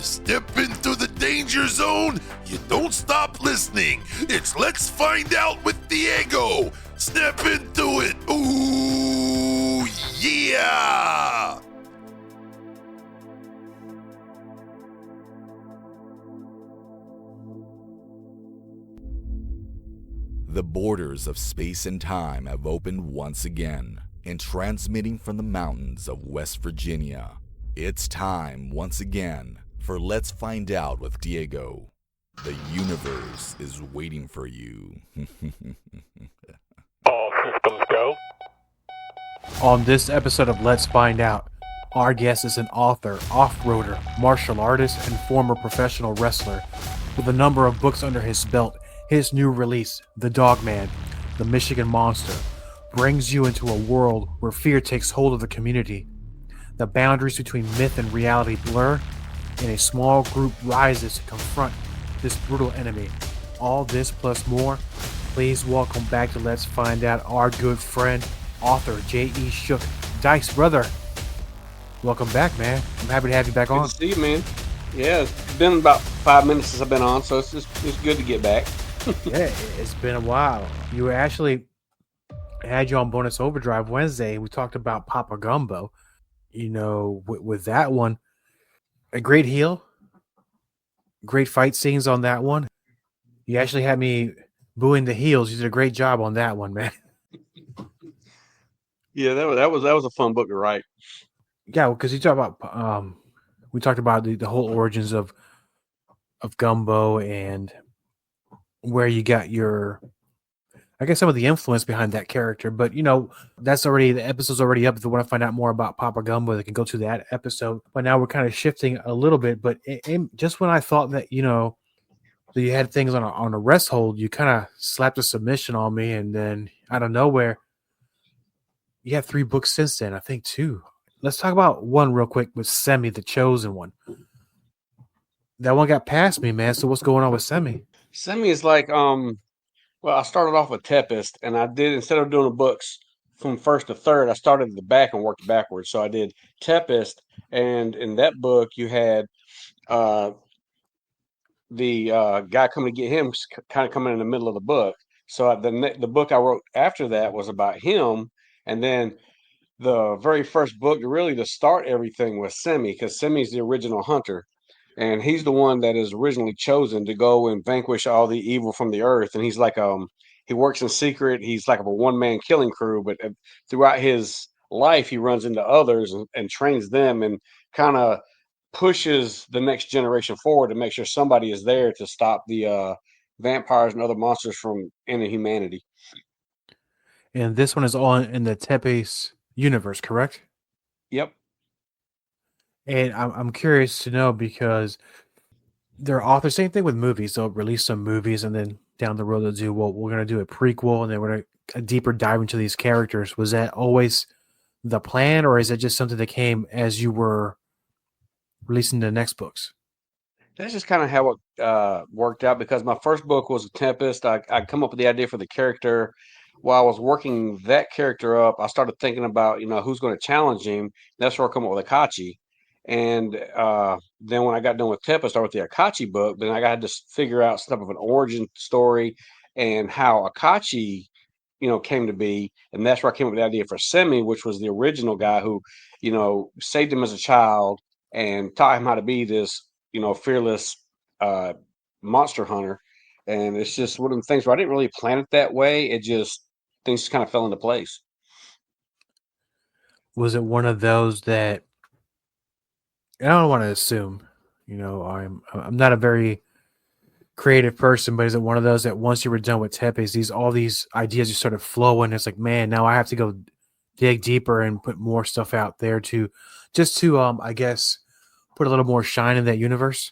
step into the danger zone, you don't stop listening. It's Let's Find Out with Diego. Step into it. Ooh, yeah! The borders of space and time have opened once again, and transmitting from the mountains of West Virginia, it's time once again for Let's Find Out with Diego. The universe is waiting for you. All systems go. On this episode of Let's Find Out, our guest is an author, off-roader, martial artist, and former professional wrestler. With a number of books under his belt, his new release, The Dogman, The Michigan Monster, brings you into a world where fear takes hold of the community. The boundaries between myth and reality blur, and a small group rises to confront this brutal enemy. All this plus more. Please welcome back to Let's Find Out our good friend, author J.E. Shook. Dice, brother. Welcome back, man. I'm happy to have you back on. Good to see you, man. Yeah, it's been about 5 minutes since I've been on, so it's good to get back. Yeah, it's been a while. You were actually had you on Bonus Overdrive Wednesday. We talked about Papa Gumbo. You know, with that one, a great heel, great fight scenes on that one. You actually had me booing the heels. You did a great job on that one, man. Yeah, that was a fun book to write. Yeah, because you talk about we talked about the whole origins of Gumbo and where you got your, I guess, some of the influence behind that character. But, you know, the episode's already up. If you want to find out more about Papa Gumbo, they can go to that episode. But now we're kind of shifting a little bit. But just when I thought that, you know, that you had things on a rest hold, you kind of slapped a submission on me. And then out of nowhere, you have 3 books since then, I think 2. Let's talk about one real quick with Semi, the Chosen One. That one got past me, man. So what's going on with Semi? Semi is like, well, I started off with Tempest, and I did, instead of doing the books from first to third, I started at the back and worked backwards. So I did Tempest, and in that book, you had the guy coming to get him kind of coming in the middle of the book. So the book I wrote after that was about him, and then the very first book really to start everything was Semi, because Semi's the original hunter. And he's the one that is originally chosen to go and vanquish all the evil from the earth. And he's like, he works in secret. He's like a one-man killing crew, but throughout his life, he runs into others and trains them and kind of pushes the next generation forward to make sure somebody is there to stop the vampires and other monsters from ending humanity. And this one is all in the Tepes universe, correct? Yep. And I'm curious to know, because their authors, same thing with movies. They'll release some movies and then down the road they'll do, well, we're going to do a prequel and then we're going to deeper dive into these characters. Was that always the plan, or is it just something that came as you were releasing the next books? That's just kind of how it worked out, because my first book was Tempest. I come up with the idea for the character. While I was working that character up, I started thinking about, you know, who's going to challenge him. That's where I come up with Akachi. And then when I got done with Tempest, I wrote the Akachi book. Then I had to figure out some type of an origin story and how Akachi, you know, came to be. And that's where I came up with the idea for Semi, which was the original guy who, you know, saved him as a child and taught him how to be this, you know, fearless monster hunter. And it's just one of the things where I didn't really plan it that way. It just, things just kind of fell into place. Was it one of those that, I don't want to assume, you know, I'm not a very creative person, but is it one of those that once you were done with Tepes, all these ideas just started flowing? It's like, man, now I have to go dig deeper and put more stuff out there to I guess put a little more shine in that universe.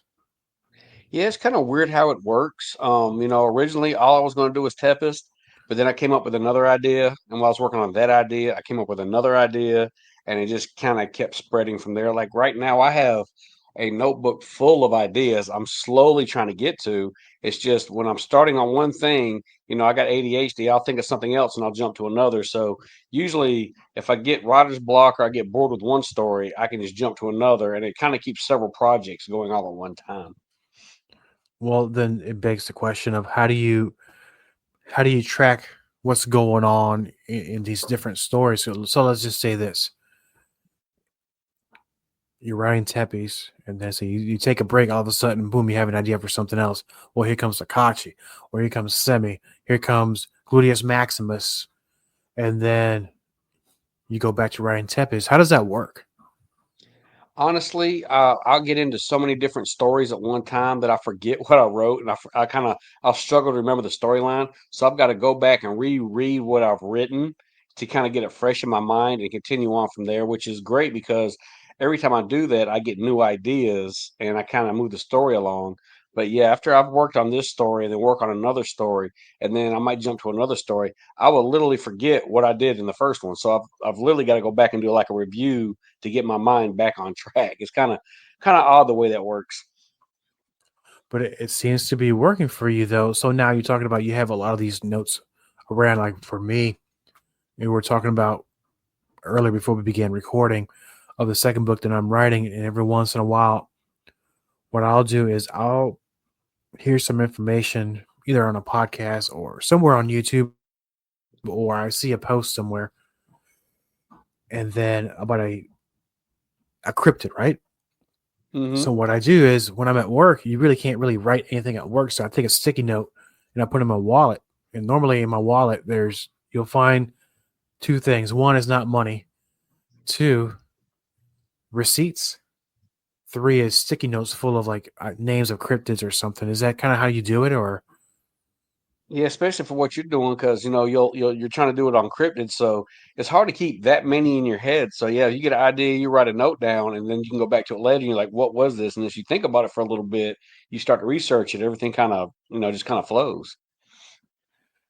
Yeah, it's kind of weird how it works. You know, originally all I was going to do was Tempest, but then I came up with another idea, and while I was working on that idea, I came up with another idea, and it just kind of kept spreading from there. Like right now, I have a notebook full of ideas I'm slowly trying to get to. It's just when I'm starting on one thing, I got ADHD, I'll think of something else and I'll jump to another. So usually if I get writer's block or I get bored with one story, I can just jump to another, and it kind of keeps several projects going all at one time. Well, then it begs the question of how do you track what's going on in these different stories? So let's just say this: you're writing Tepes, and then so you take a break. All of a sudden, boom, you have an idea for something else. Well, here comes Akachi, or here comes Semi, here comes Gluteus Maximus, and then you go back to writing Tepes. How does that work? Honestly, I'll get into so many different stories at one time that I forget what I wrote, and I'll struggle to remember the storyline. So I've got to go back and reread what I've written to kind of get it fresh in my mind and continue on from there, which is great because every time I do that, I get new ideas and I kind of move the story along. But yeah, after I've worked on this story and then work on another story, and then I might jump to another story, I will literally forget what I did in the first one. So I've literally got to go back and do like a review to get my mind back on track. It's kind of odd the way that works. But it seems to be working for you, though. So now you're talking about you have a lot of these notes around. Like for me, we were talking about earlier before we began recording of the second book that I'm writing, and every once in a while, what I'll do is I'll hear some information either on a podcast or somewhere on YouTube, or I see a post somewhere, and then about a cryptid, right? Hmm. So what I do is when I'm at work, you really can't really write anything at work. So I take a sticky note and I put it in my wallet. And normally in my wallet, you'll find two things. One is not money. Two, receipts. Three is sticky notes full of like names of cryptids or something. Is that kind of how you do it, or? Yeah, especially for what you're doing, because you're trying to do it on cryptid, so it's hard to keep that many in your head. So yeah, you get an idea, you write a note down, and then you can go back to it later. And you're like, what was this? And as you think about it for a little bit, you start to research it. Everything kind of just kind of flows.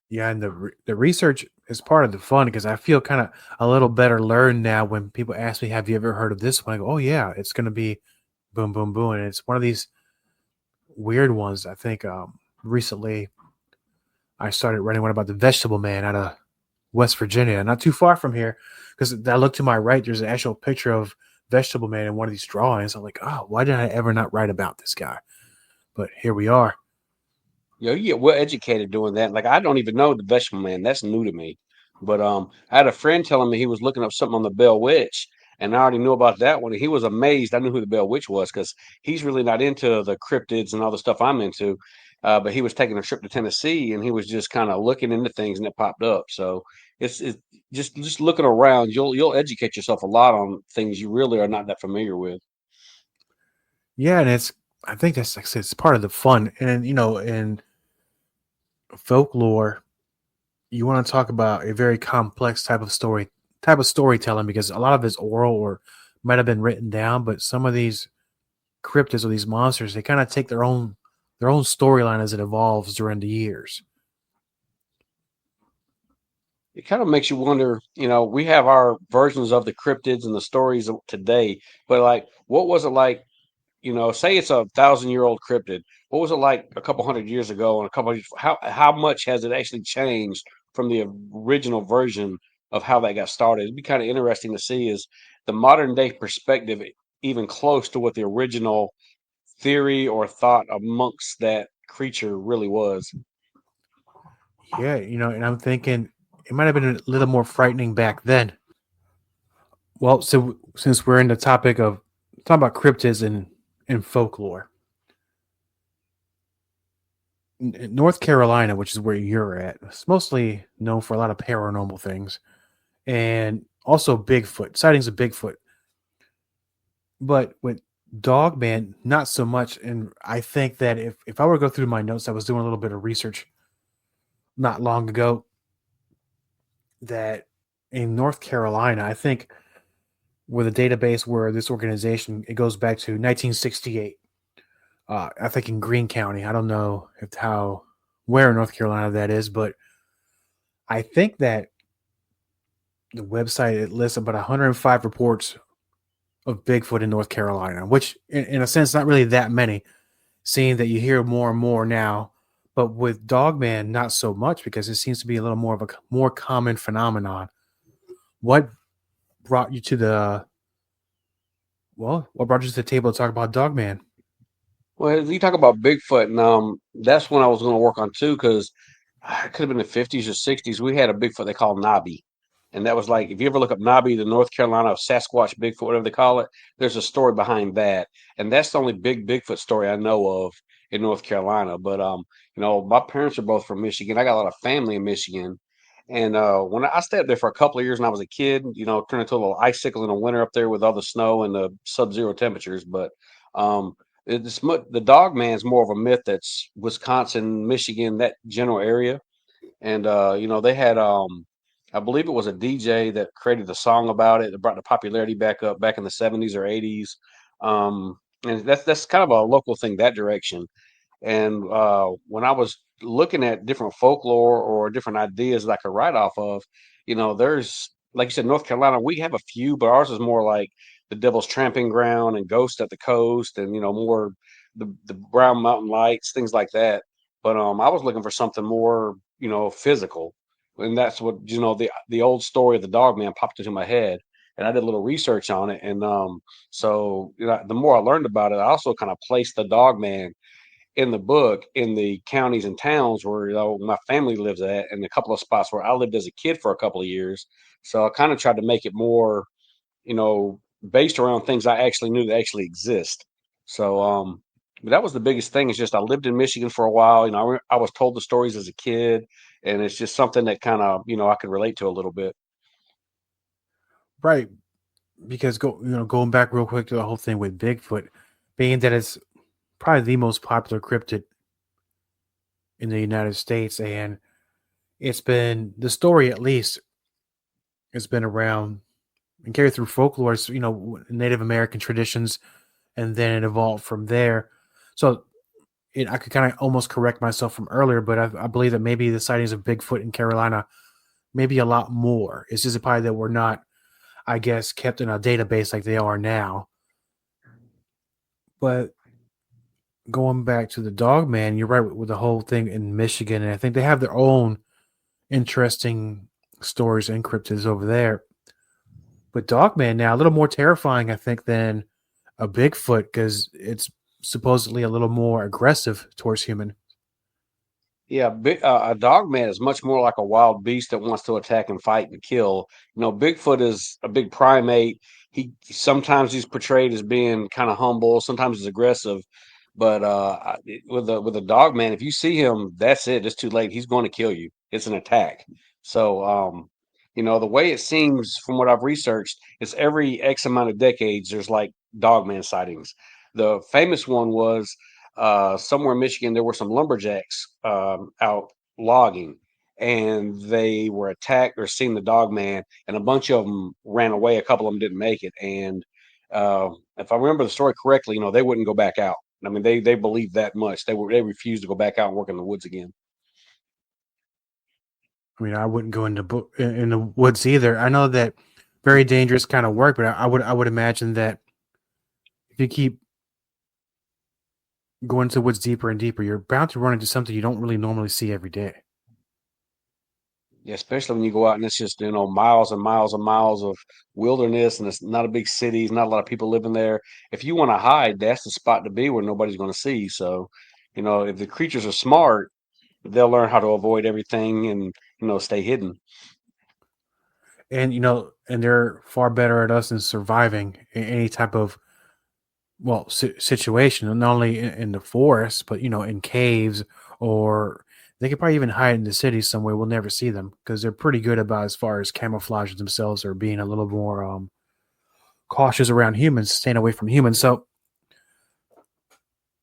Yeah, and the research is part of the fun because I feel kind of a little better learned now when people ask me, "Have you ever heard of this one?" I go, "Oh yeah, it's going to be boom, boom, boom," and it's one of these weird ones. I think recently I started writing one about the Vegetable Man out of West Virginia, not too far from here. Because I look to my right, there's an actual picture of Vegetable Man in one of these drawings. I'm like, oh, why did I ever not write about this guy? But here we are. You get well educated doing that. Like I don't even know the vegetable man. That's new to me. But I had a friend telling me he was looking up something on the Bell Witch, and I already knew about that one. And he was amazed I knew who the Bell Witch was because he's really not into the cryptids and all the stuff I'm into. But he was taking a trip to Tennessee, and he was just kind of looking into things, and it popped up. So it's just looking around. You'll educate yourself a lot on things you really are not that familiar with. Yeah, and I think that's like I said, it's part of the fun. And in folklore, you want to talk about a very complex type of storytelling because a lot of it's oral or might have been written down, but some of these cryptids or these monsters, they kind of take their own storyline as it evolves during the years. It kind of makes you wonder, we have our versions of the cryptids and the stories of today, but like, what was it like? Say it's 1,000-year-old cryptid. What was it like a couple hundred years ago? And how much has it actually changed from the original version of how that got started? It'd be kind of interesting to see is the modern day perspective even close to what the original theory or thought amongst that creature really was. Yeah, and I'm thinking it might have been a little more frightening back then. Well, so since we're in the topic of talking about cryptids and folklore, in North Carolina, which is where you're at, it's mostly known for a lot of paranormal things and also Bigfoot sightings of Bigfoot. But with Dogman, not so much. And I think that if I were to go through my notes, I was doing a little bit of research not long ago that in North Carolina, I think with a database where this organization it goes back to 1968. I think in Greene County. I don't know where in North Carolina that is, but I think that the website it lists about 105 reports of Bigfoot in North Carolina, which in a sense, not really that many, seeing that you hear more and more now. But with Dogman, not so much because it seems to be a little more of a more common phenomenon. What brought you to what brought you to the table to talk about Dogman? Well, you talk about Bigfoot, and that's when I was going to work on too, because it could have been the 50s or 60s. We had a Bigfoot they call Nobby, and that was like if you ever look up Nobby, the North Carolina Sasquatch Bigfoot, whatever they call it. There's a story behind that, and that's the only big Bigfoot story I know of in North Carolina. But my parents are both from Michigan. I got a lot of family in Michigan, and when I stayed up there for a couple of years when I was a kid, turned into a little icicle in the winter up there with all the snow and the sub-zero temperatures, but. The dog man's more of a myth that's Wisconsin, Michigan, that general area. And they had I believe it was a DJ that created the song about it that brought the popularity back up back in the 70s or 80s. And that's kind of a local thing that direction. And when I was looking at different folklore or different ideas that I could write off of, there's like you said, North Carolina, we have a few, but ours is more like the Devil's Tramping Ground and Ghost at the Coast, and more the Brown Mountain Lights, things like that. But I was looking for something more, physical, and that's what the old story of the dog man popped into my head, and I did a little research on it, and so the more I learned about it, I also kind of placed the dog man in the book in the counties and towns where my family lives at, and a couple of spots where I lived as a kid for a couple of years. So I kind of tried to make it more, based around things I actually knew that actually exist. So, but that was the biggest thing. Is just I lived in Michigan for a while. I was told the stories as a kid, and it's just something that kind of I could relate to a little bit. Right, because going back real quick to the whole thing with Bigfoot, being that it's probably the most popular cryptid in the United States, and it's been the story at least has been around and carried through folklore, Native American traditions, and then it evolved from there. So I could kind of almost correct myself from earlier, but I believe that maybe the sightings of Bigfoot in Carolina maybe a lot more. It's just probably that we're not, I guess, kept in a database like they are now. But going back to the Dogman, you're right with the whole thing in Michigan, and I think they have their own interesting stories and cryptids over there. But Dogman now a little more terrifying, I think, than a Bigfoot because it's supposedly a little more aggressive towards human. Yeah, a dog man is much more like a wild beast that wants to attack and fight and kill. Bigfoot is a big primate. Sometimes he's portrayed as being kind of humble, sometimes he's aggressive. But with a dog man, if you see him, that's it. It's too late. He's going to kill you. It's an attack. So the way it seems from what I've researched is every X amount of decades there's like dog man sightings. The famous one was somewhere in Michigan, there were some lumberjacks out logging, and they were attacked or seen the dog man, and a bunch of them ran away. A couple of them didn't make it, and if I remember the story correctly, they wouldn't go back out. I mean, they believed that much. They refused to go back out and work in the woods again. I mean, I wouldn't go in the woods either. I know that very dangerous kind of work, but I would imagine that if you keep going into the woods deeper and deeper, you're bound to run into something you don't really normally see every day. Yeah, especially when you go out and it's just, miles and miles and miles of wilderness, and it's not a big city, there's not a lot of people living there. If you want to hide, that's the spot to be where nobody's going to see. So, if the creatures are smart, they'll learn how to avoid everything and, stay hidden. And and they're far better at us in surviving in any type of situation, not only in the forest, but in caves, or they could probably even hide in the city somewhere. We'll never see them because they're pretty good about as far as camouflaging themselves or being a little more cautious around humans, staying away from humans. So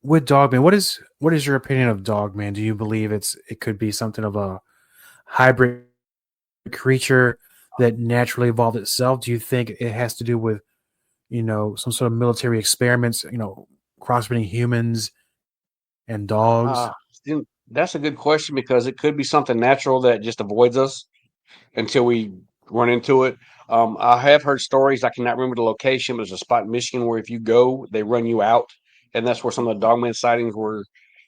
with Dogman, what is your opinion of Dogman? Do you believe it could be something of a hybrid creature that naturally evolved itself? Do you think it has to do with some sort of military experiments, crossbreeding humans and dogs? That's a good question because it could be something natural that just avoids us until we run into it. I have heard stories. I cannot remember the location, but there's a spot in Michigan where if you go, they run you out, and that's where some of the Dogman sightings were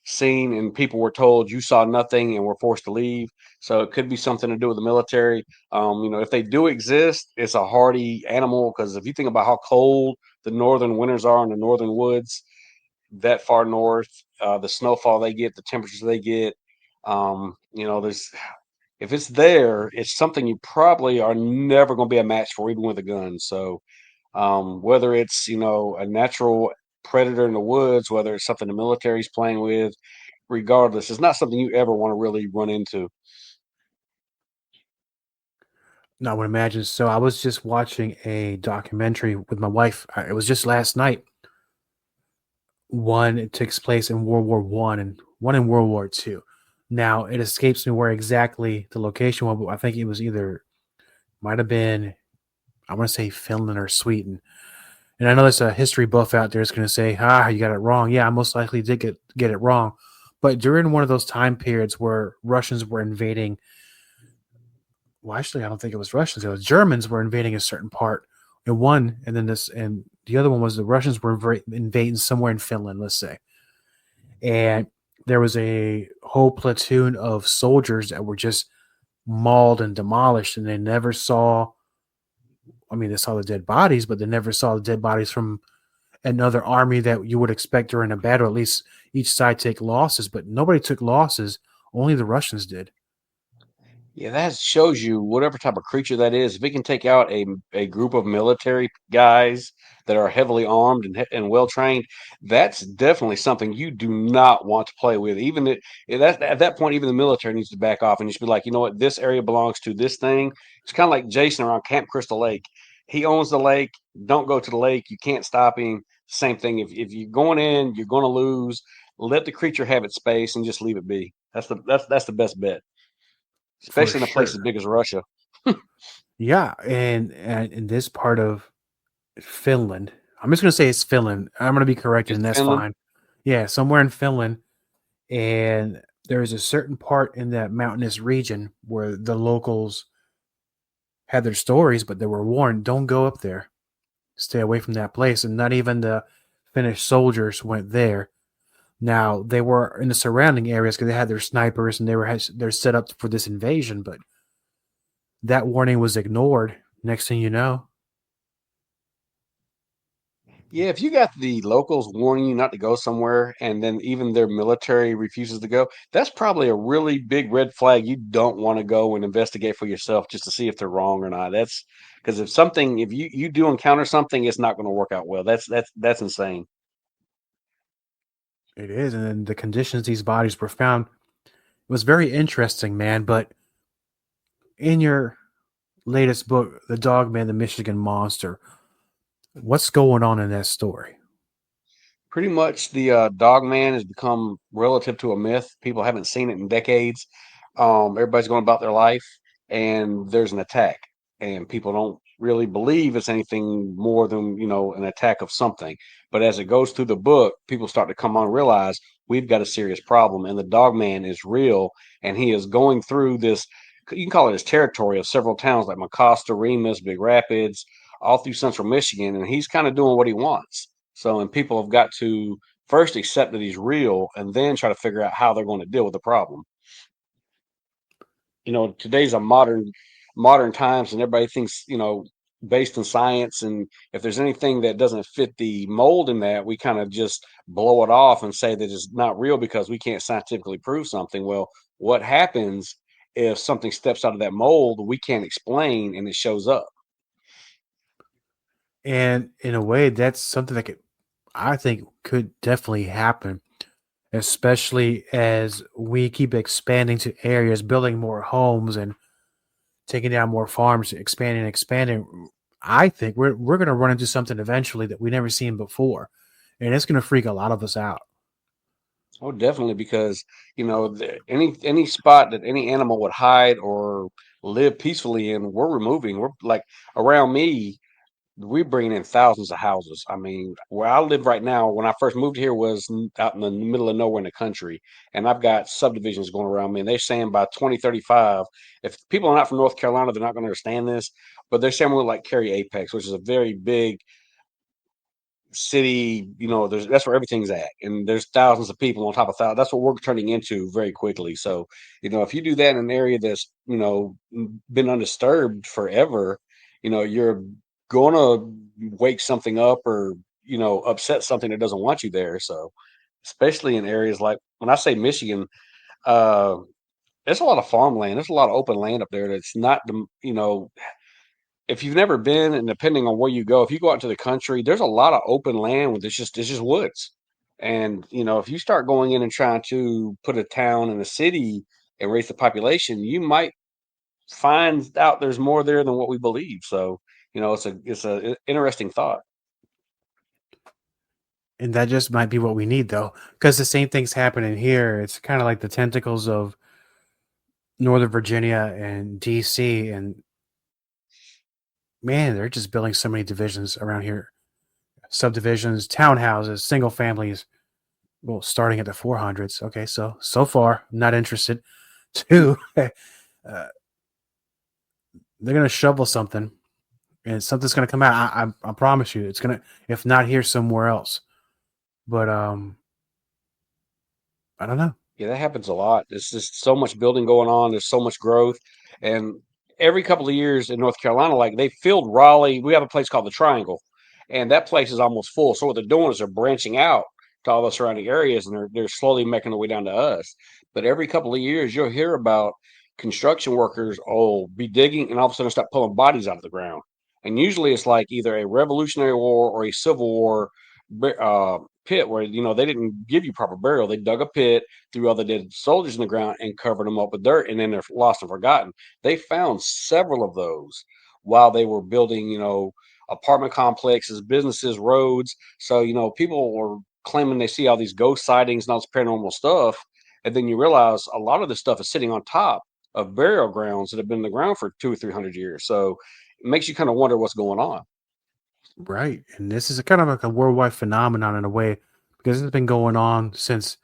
seen, and people were told you saw nothing and were forced to leave. So it could be something to do with the military. If they do exist, it's a hardy animal because if you think about how cold the northern winters are in the northern woods, that far north, the snowfall they get, the temperatures they get, there's if it's there, it's something you probably are never going to be a match for, even with a gun. So, whether it's a natural predator in the woods, whether it's something the military's playing with, regardless, it's not something you ever want to really run into. No, I would imagine. So I was just watching a documentary with my wife. It was just last night. One, it takes place in World War One and one in World War Two. Now it escapes me where exactly the location was, but I think it was might have been, I want to say Finland or Sweden. And I know there's a history buff out there that's going to say, you got it wrong. Yeah, I most likely did get it wrong. But during one of those time periods where Russians were invading, well, actually, I don't think it was Russians. It was Germans were invading a certain part in one, and then and the other one was the Russians were invading somewhere in Finland, let's say. And there was a whole platoon of soldiers that were just mauled and demolished, and they never saw. I mean, they saw the dead bodies, but they never saw the dead bodies from another army that you would expect during a battle. At least each side take losses, but nobody took losses. Only the Russians did. Yeah, that shows you whatever type of creature that is. If it can take out a group of military guys that are heavily armed and well trained, that's definitely something you do not want to play with. At that point, even the military needs to back off and just be like, you know what, this area belongs to this thing. It's kind of like Jason around Camp Crystal Lake. He owns the lake. Don't go to the lake. You can't stop him. Same thing. If you're going in, you're going to lose. Let the creature have its space and just leave it be. That's the best bet, For especially in a place as sure. big as Russia. Yeah, and in this part of Finland, I'm just gonna say it's Finland. I'm gonna be corrected, Is and it that's Finland? fine. Yeah, somewhere in Finland, and there is a certain part in that mountainous region where the locals had their stories, but they were warned, don't go up there. Stay away from that place. And not even the Finnish soldiers went there. Now they were in the surrounding areas because they had their snipers and they're set up for this invasion, but that warning was ignored. Next thing you know, Yeah, if you got the locals warning you not to go somewhere and then even their military refuses to go, that's probably a really big red flag. You don't want to go and investigate for yourself just to see if they're wrong or not. That's because if you do encounter something, it's not going to work out well. That's insane. it is. And then the conditions these bodies were found was very interesting, man. But in your latest book, The Dogman, the Michigan Monster, what's going on in that story? Pretty much the dog man has become relative to a myth. People haven't seen it in decades. Everybody's going about their life, and there's an attack, and people don't really believe it's anything more than an attack of something. But as it goes through the book, people start to come on and realize we've got a serious problem, and the dog man is real, and he is going through this. You can call it his territory of several towns like Mecosta, Remus, Big Rapids, all through central Michigan, and he's kind of doing what he wants. So, and people have got to first accept that he's real and then try to figure out how they're going to deal with the problem. Today's a modern times and everybody thinks, based in science. And if there's anything that doesn't fit the mold in that, we kind of just blow it off and say that it's not real because we can't scientifically prove something. Well, what happens if something steps out of that mold we can't explain and it shows up? And in a way, that's something that I think could definitely happen, especially as we keep expanding to areas, building more homes and taking down more farms, expanding. I think we're going to run into something eventually that we never seen before, and it's going to freak a lot of us out. Oh, definitely, because any spot that any animal would hide or live peacefully in, we're removing. We're like around me. we bring in thousands of houses. I mean, where I live right now, when I first moved here, was out in the middle of nowhere in the country, and I've got subdivisions going around me. And they're saying by 2035, if people are not from North Carolina, they're not going to understand this, but they're saying we're like Cary Apex, which is a very big city. That's where everything's at, and there's thousands of people on top of thousands. That's what we're turning into very quickly. So, if you do that in an area that's been undisturbed forever, you're gonna wake something up or upset something that doesn't want you there. So, especially in areas like when I say Michigan, uh, there's a lot of farmland. There's a lot of open land up there that's not if you've never been, and depending on where you go, if you go out into the country, there's a lot of open land with it's just woods. And if you start going in and trying to put a town and a city and raise the population, you might find out there's more there than what we believe. So, it's a interesting thought. And that just might be what we need, though, because the same thing's happening here. It's kind of like the tentacles of Northern Virginia and DC, and man, they're just building so many divisions around here, subdivisions, townhouses, single families. Well, starting at the 400s. Okay, so far, I'm not interested. Two, they're gonna shovel something, and something's gonna come out. I promise you, it's gonna. If not here, somewhere else. But I don't know. Yeah, that happens a lot. There's just so much building going on. There's so much growth. And every couple of years in North Carolina, like they filled Raleigh. We have a place called the Triangle, and that place is almost full. So what they're doing is they're branching out to all the surrounding areas, and they're slowly making their way down to us. But every couple of years, you'll hear about construction workers, be digging, and all of a sudden start pulling bodies out of the ground. And usually it's like either a Revolutionary War or a Civil War pit where they didn't give you proper burial. They dug a pit, threw all the dead soldiers in the ground, and covered them up with dirt, and then they're lost and forgotten. They found several of those while they were building, apartment complexes, businesses, roads. So, people were claiming they see all these ghost sightings and all this paranormal stuff. And then you realize a lot of this stuff is sitting on top of burial grounds that have been in the ground for 200 or 300 years. So it makes you kind of wonder what's going on. Right, and this is a kind of like a worldwide phenomenon in a way because it's been going on since,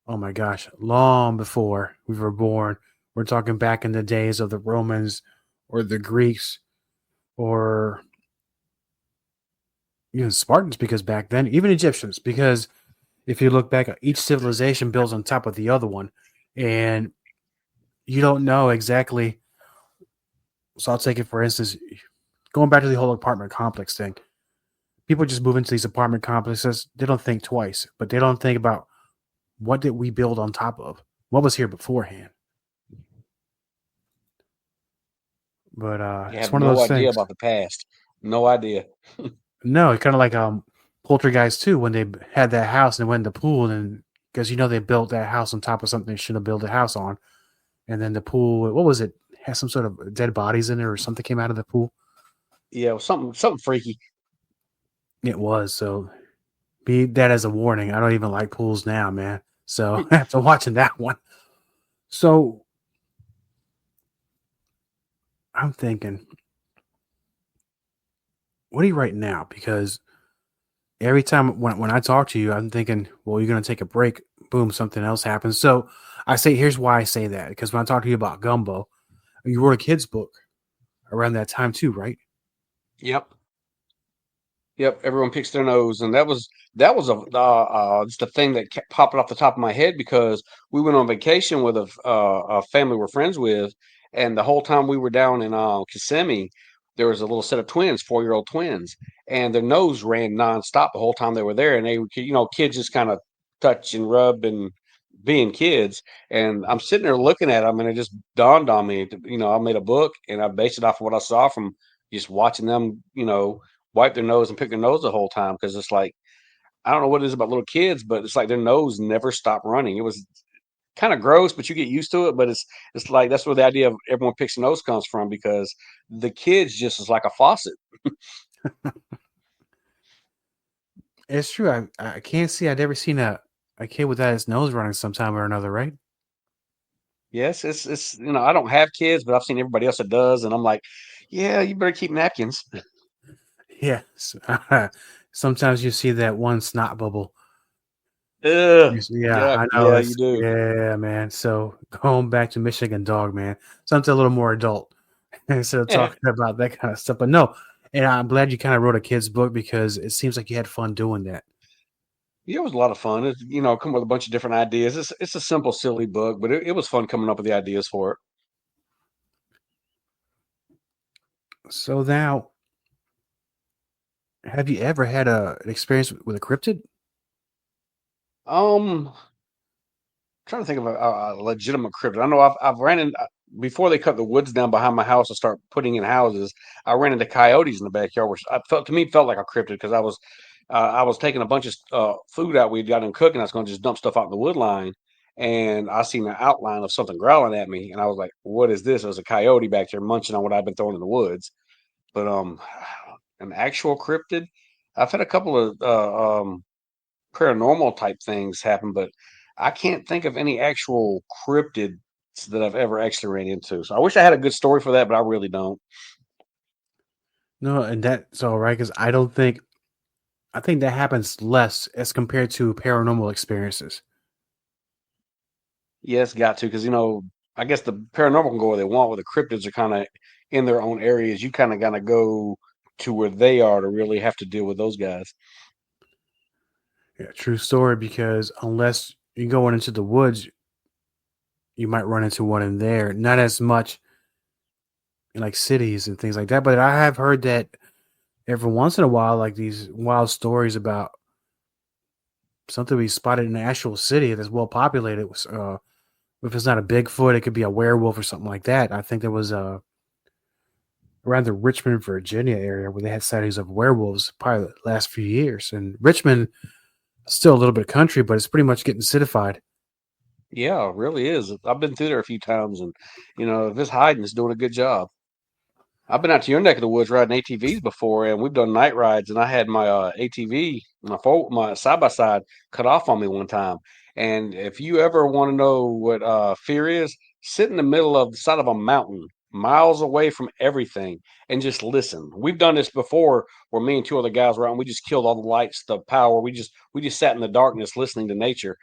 oh my gosh, long before we were born. We're talking back in the days of the Romans or the Greeks or even Spartans, because back then, even Egyptians, because if you look back, each civilization builds on top of the other one, and you don't know exactly. So I'll take it for instance, going back to the whole apartment complex thing. People just move into these apartment complexes. They don't think twice, but they don't think about what did we build on top of? What was here beforehand? But it's one of those things. No idea about the past. No idea. No, it's kind of like Poltergeist too. When they had that house and they went in the pool, and because they built that house on top of something they shouldn't have built a house on, and then the pool, what was it? Had some sort of dead bodies in it, or something came out of the pool. Yeah, something freaky. It was. So be that as a warning. I don't even like pools now, man. So after watching that one, so I'm thinking, what are you writing now? Because every time when I talk to you, I'm thinking, well, you're going to take a break. Boom, something else happens. So I say, here's why I say that. Because when I talk to you about Gumbo, you wrote a kid's book around that time too, right? Yep. Yep, everyone picks their nose, and that was just a thing that kept popping off the top of my head because we went on vacation with a family we're friends with, and the whole time we were down in Kissimmee, there was a little set of twins, 4-year-old twins, and their nose ran nonstop the whole time they were there, and they, kids just kind of touch and rub and being kids, and I'm sitting there looking at them, and it just dawned on me, I made a book, and I based it off of what I saw from just watching them, wipe their nose and pick their nose the whole time because it's like I don't know what it is about little kids, but it's like their nose never stopped running. It was kind of gross, but you get used to it. But it's like that's where the idea of everyone picks a nose comes from because the kids just is like a faucet. It's true. I can't see. I'd ever seen a kid without his nose running sometime or another, right? Yes, it's I don't have kids, but I've seen everybody else that does, and I'm like, yeah, you better keep napkins. Yes. Sometimes you see that one snot bubble. Ugh. Yeah, Yeah, I know. yeah, you It's do. yeah, man. So going back to Michigan Dog, man, something a little more adult instead of Yeah. talking about that kind of stuff. But no, and I'm glad you kind of wrote a kid's book because it seems like you had fun doing that. Yeah, it was a lot of fun. It's, come with a bunch of different ideas. It's a simple, silly book, but it was fun coming up with the ideas for it. So now, have you ever had an experience with a cryptid? Um, trying to think of a legitimate cryptid. I know I've ran in before they cut the woods down behind my house and start putting in houses. I ran into coyotes in the backyard, which felt like a cryptid because I was taking a bunch of food out we'd got in cooking. I was going to just dump stuff out in the wood line, and I seen an outline of something growling at me, and I was like, "What is this?" It was a coyote back there munching on what I'd been throwing in the woods. But an actual cryptid. I've had a couple of paranormal type things happen, but I can't think of any actual cryptids that I've ever actually ran into. So I wish I had a good story for that, but I really don't. No, and that's all right because I don't think I think that happens less as compared to paranormal experiences. Yes, got to because I guess the paranormal can go where they want, where the cryptids are kind of in their own areas. You kind of gotta go to where they are to really have to deal with those guys. Yeah, true story. Because unless you're going into the woods, you might run into one in there. Not as much in like cities and things like that. But I have heard that every once in a while, like these wild stories about something we spotted in an actual city that's well populated. If it's not a Bigfoot, it could be a werewolf or something like that. I think there was around the Richmond, Virginia area where they had sightings of werewolves probably the last few years. And Richmond still a little bit country, but it's pretty much getting citified. Yeah, it really is. I've been through there a few times, and if it's hiding, it's doing a good job. I've been out to your neck of the woods riding ATVs before, and we've done night rides. And I had my ATV, my side by side, cut off on me one time. And if you ever want to know what fear is, sit in the middle of the side of a mountain, miles away from everything, and just listen. We've done this before, where me and two other guys were out, and we just killed all the lights, the power. We just sat in the darkness, listening to nature.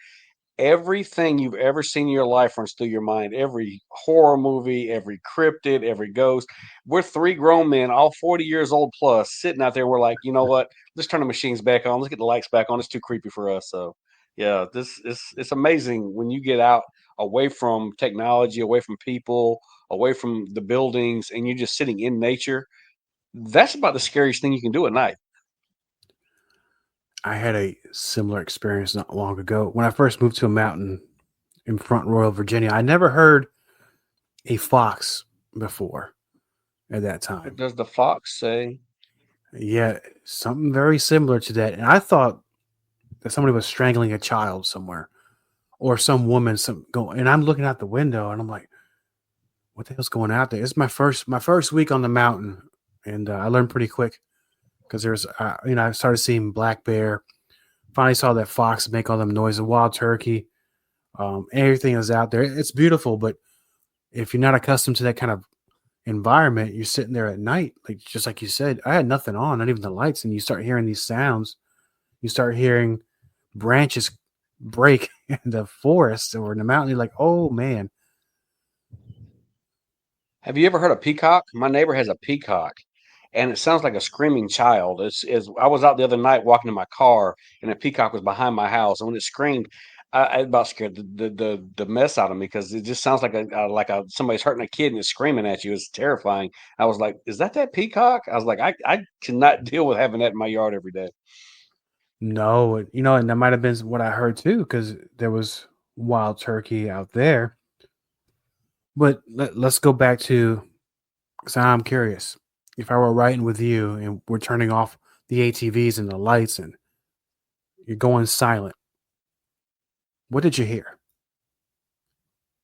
Everything you've ever seen in your life runs through your mind. Every horror movie, every cryptid, every ghost. We're three grown men, all 40 years old plus, sitting out there. We're like, you know what? Let's turn the machines back on. Let's get the lights back on. It's too creepy for us. So, yeah, this is it's amazing when you get out away from technology, away from people, away from the buildings, and you're just sitting in nature. That's about the scariest thing you can do at night. I had a similar experience not long ago when I first moved to a mountain in Front Royal, Virginia. I never heard a fox before at that What time. does the fox say? Yeah, something very similar to that. And I thought that somebody was strangling a child somewhere or some woman some go and I'm looking out the window and I'm like, what the hell's going out there? It's my first week on the mountain, and I learned pretty quick because there's I started seeing black bear. Finally saw that fox make all them noises, wild turkey. Everything is out there. It's beautiful, but if you're not accustomed to that kind of environment, you're sitting there at night, like just like you said. I had nothing on, not even the lights, and you start hearing these sounds. You start hearing branches break in the forest or in the mountain. You're like, oh man, Have you ever heard a peacock? My neighbor has a peacock, and it sounds like a screaming child. I was out the other night walking in my car, and a peacock was behind my house, and when it screamed, I about scared the mess out of me because it just sounds like a somebody's hurting a kid and is screaming at you. It's terrifying. I was like, "Is that peacock?" I was like, "I cannot deal with having that in my yard every day." no, and that might have been what I heard too, because there was wild turkey out there. But let's go back to, because I'm curious. If I were riding with you and we're turning off the ATVs and the lights and you're going silent, what did you hear?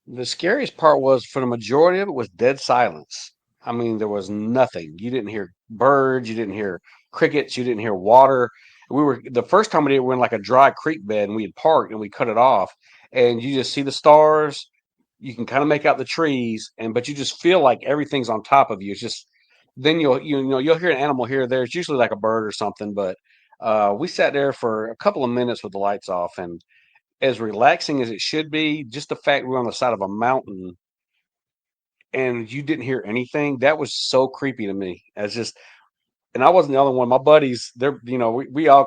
The scariest part was for the majority of it was dead silence. I mean, there was nothing. You didn't hear birds, you didn't hear crickets, you didn't hear water. We were the first time we did, we were in like a dry creek bed and we had parked and we cut it off. And you just see the stars. You can kind of make out the trees, but you just feel like everything's on top of you. It's just then you'll hear an animal here or there. It's usually like a bird or something. But we sat there for a couple of minutes with the lights off, and as relaxing as it should be, just the fact we're on the side of a mountain and you didn't hear anything, that was so creepy to me. As just, and I wasn't the only one. My buddies, we all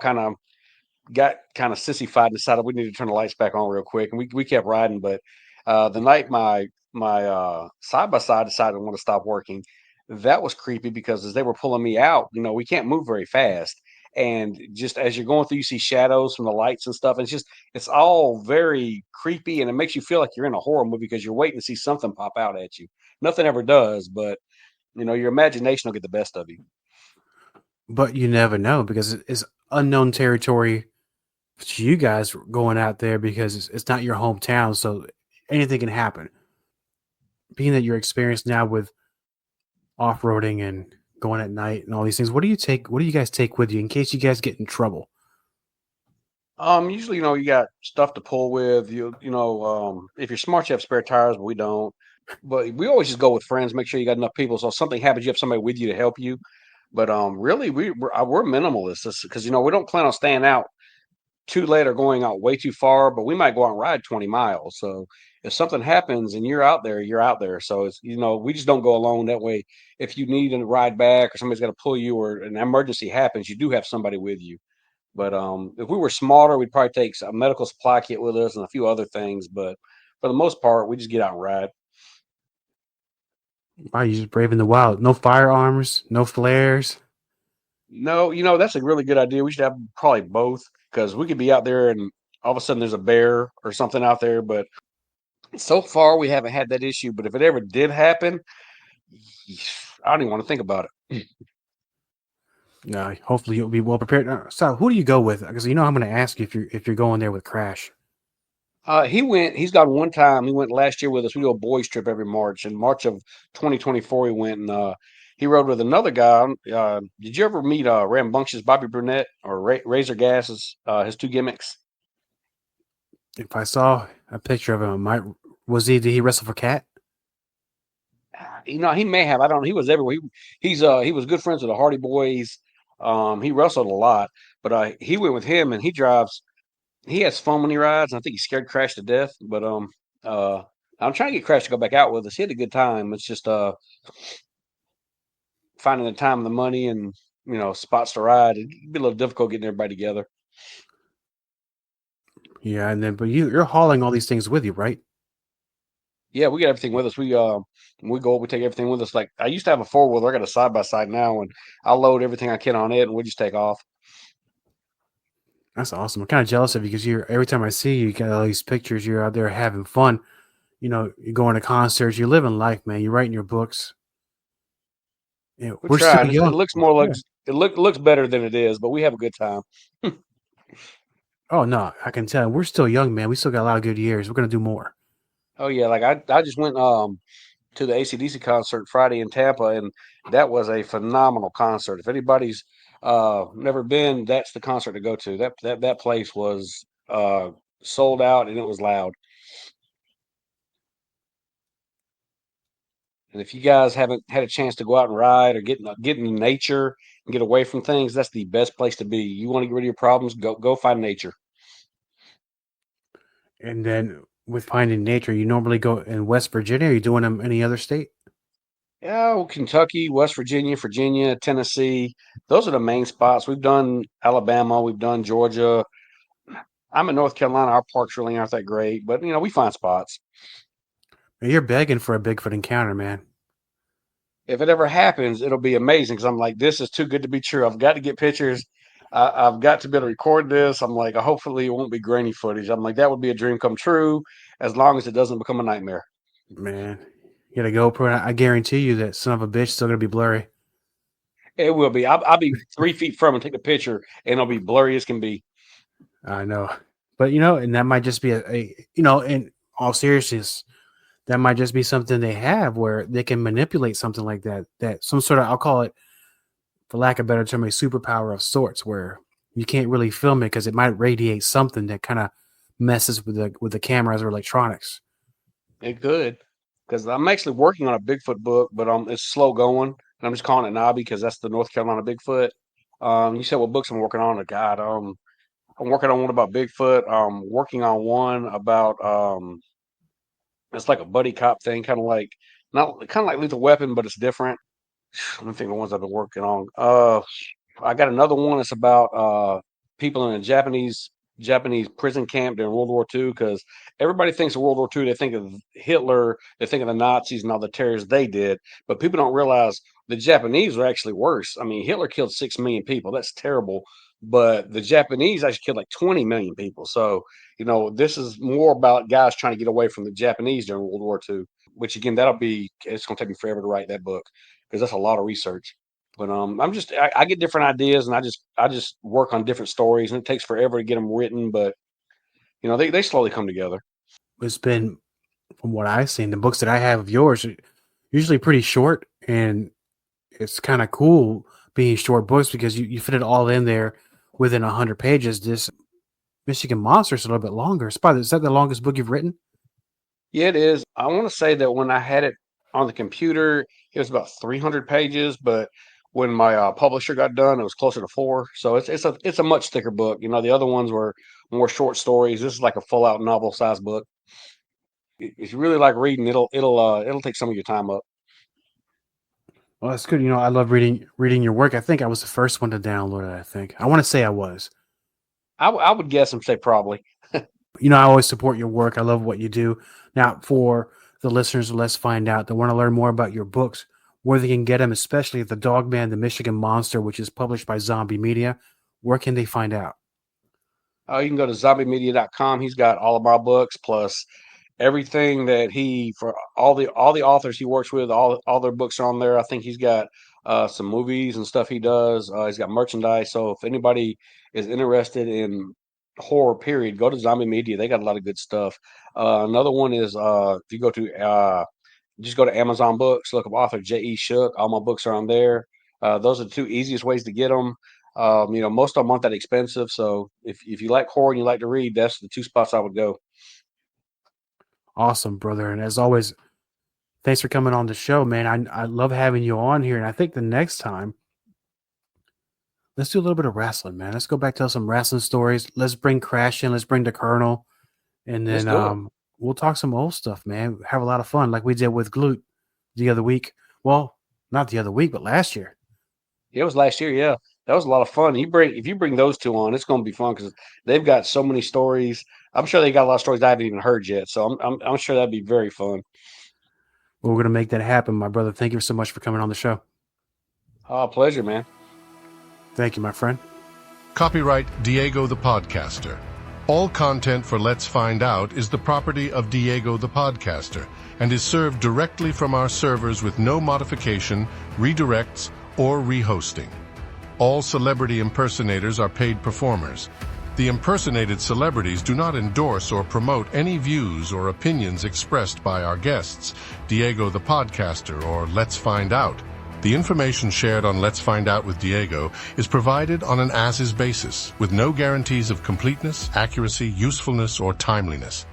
got kind of sissified and decided we need to turn the lights back on real quick, and we kept riding. But the night my side by side decided to want to stop working, that was creepy because as they were pulling me out, we can't move very fast, and just as you're going through, you see shadows from the lights and stuff. And it's all very creepy, and it makes you feel like you're in a horror movie because you're waiting to see something pop out at you. Nothing ever does, but your imagination will get the best of you. But you never know because it's unknown territory to you guys going out there because it's not your hometown, so anything can happen. Being that you're experienced now with off-roading and going at night and all these things, what do you guys take with you in case you guys get in trouble? Usually, you got stuff to pull with. If you're smart, you have spare tires, but we don't. But we always just go with friends. Make sure you got enough people, so if something happens, you have somebody with you to help you. But really, we're minimalists because we don't plan on staying out too late or going out way too far. But we might go out and ride 20 miles. So if something happens and you're out there, you're out there. So it's we just don't go alone. That way, if you need a ride back or somebody's got to pull you or an emergency happens, you do have somebody with you. But if we were smarter, we'd probably take a medical supply kit with us and a few other things. But for the most part, we just get out and ride. Wow, you just braving the wild. No firearms, no flares. No, that's a really good idea. We should have probably both because we could be out there and all of a sudden there's a bear or something out there. But so far, we haven't had that issue. But if it ever did happen, I don't even want to think about it. No, hopefully you'll be well prepared. So, who do you go with? Because I'm going to ask you if you're going there with Crash. He's gone one time. He went last year with us. We do a boys trip every March. In March of 2024, he went and he rode with another guy. Did you ever meet Rambunctious Bobby Burnett or Razor Gas? His two gimmicks? If I saw a picture of him, did he wrestle for Cat? He may have. I don't know. He was everywhere. He was good friends with the Hardy Boys. He wrestled a lot, but he went with him and he drives. He has fun when he rides, and I think he scared Crash to death. But I'm trying to get Crash to go back out with us. He had a good time. It's just finding the time and the money and spots to ride. It'd be a little difficult getting everybody together. Yeah, but you're hauling all these things with you, right? Yeah, we got everything with us. We go, we take everything with us. Like I used to have a 4-wheeler. I got a side by side now, and I'll load everything I can on it, and we just take off. That's awesome. I'm kind of jealous of you because every time I see you, you got all these pictures. You're out there having fun. You're going to concerts. You're living life, man. You're writing your books. We're trying. It looks more like it looks better than it is, but we have a good time. Oh no, I can tell. We're still young, man. We still got a lot of good years. We're gonna do more. Oh yeah, like I just went to the AC/DC concert Friday in Tampa, and that was a phenomenal concert. If anybody's never been, that's the concert to go to. That place was sold out and it was loud. And if you guys haven't had a chance to go out and ride or get in nature and get away from things, that's the best place to be. You want to get rid of your problems, go find nature. And then with finding nature, you normally go in West Virginia. Are you doing them any other state? Yeah, well, Kentucky, West Virginia, Tennessee. Those are the main spots. We've done Alabama, we've done Georgia. I'm in North Carolina. Our parks really aren't that great, but we find spots. You're begging for a Bigfoot encounter, man. If it ever happens, it'll be amazing because I'm like, this is too good to be true. I've got to get pictures. I've got to be able to record this. I'm like, hopefully it won't be grainy footage. I'm like, that would be a dream come true as long as it doesn't become a nightmare. Man, you got a GoPro. I guarantee you that son of a bitch still going to be blurry. It will be. I'll be 3 feet from and take a picture, and it'll be blurry as can be. I know. But, and that might just be in all seriousness, that might just be something they have where they can manipulate something like that some sort of, I'll call it, for lack of a better term, a superpower of sorts where you can't really film it because it might radiate something that kind of messes with the cameras or electronics. It could, because I'm actually working on a Bigfoot book, but it's slow going. and I'm just calling it Nobby because that's the North Carolina Bigfoot. You said what books I'm working on? God, I'm working on one about Bigfoot. Working on one about it's like a buddy cop thing, kind of like not kind of like Lethal Weapon, but it's different. Let me think of the ones I've been working on. I got another one that's about people in a Japanese prison camp during World War II. Because everybody thinks of World War II, they think of Hitler, they think of the Nazis and all the terrors they did, but people don't realize the Japanese were actually worse. I mean, Hitler killed 6 million people. That's terrible. But the Japanese actually killed like 20 million people. So, this is more about guys trying to get away from the Japanese during World War II, which again, it's going to take me forever to write that book because that's a lot of research. But I get different ideas and I just work on different stories, and it takes forever to get them written, but they slowly come together. It's been, from what I've seen, the books that I have of yours are usually pretty short, and it's kind of cool being short books because you fit it all in there within 100 pages. This Michigan Monster is a little bit longer. Is that the longest book you've written? Yeah, it is. I want to say that when I had it on the computer, it was about 300 pages, but when my publisher got done, it was closer to 4. So it's a much thicker book. The other ones were more short stories. This is like a full out novel size book. If you really like reading, it'll take some of your time up. Well, that's good. I love reading your work. I think I was the first one to download it. I want to say I was. I would guess and say probably. I always support your work. I love what you do. Now, for the listeners of Let's Find Out that want to learn more about your books, where they can get them, especially the Dogman, the Michigan Monster, which is published by Zombie Media, where can they find out? You can go to zombiemedia.com. He's got all of my books plus everything that for all the authors he works with, all their books are on there. I think he's got some movies and stuff he does. He's got merchandise. So if anybody is interested in horror period, go to Zombie Media. They got a lot of good stuff. Another one is if you go to just go to Amazon Books, look up author J.E. Shook. All my books are on there. Those are the 2 easiest ways to get them. Most of them aren't that expensive. So if you like horror and you like to read, that's the 2 spots I would go. Awesome, brother. And as always, thanks for coming on the show, man. I love having you on here. And I think the next time, let's do a little bit of wrestling, man. Let's go back, tell some wrestling stories. Let's bring Crash in. Let's bring the Colonel. And then we'll talk some old stuff, man. Have a lot of fun like we did with Glute the other week. Well, not the other week, but last year. Yeah, it was last year, yeah. That was a lot of fun. If you bring those 2 on, it's going to be fun because they've got so many stories. I'm sure they got a lot of stories I haven't even heard yet. So I'm sure that'd be very fun. Well, we're going to make that happen, my brother. Thank you so much for coming on the show. Pleasure, man. Thank you, my friend. Copyright Diego the Podcaster. All content for Let's Find Out is the property of Diego the Podcaster and is served directly from our servers with no modification, redirects, or rehosting. All celebrity impersonators are paid performers. The impersonated celebrities do not endorse or promote any views or opinions expressed by our guests, Diego the Podcaster, or Let's Find Out. The information shared on Let's Find Out with Diego is provided on an as-is basis, with no guarantees of completeness, accuracy, usefulness, or timeliness.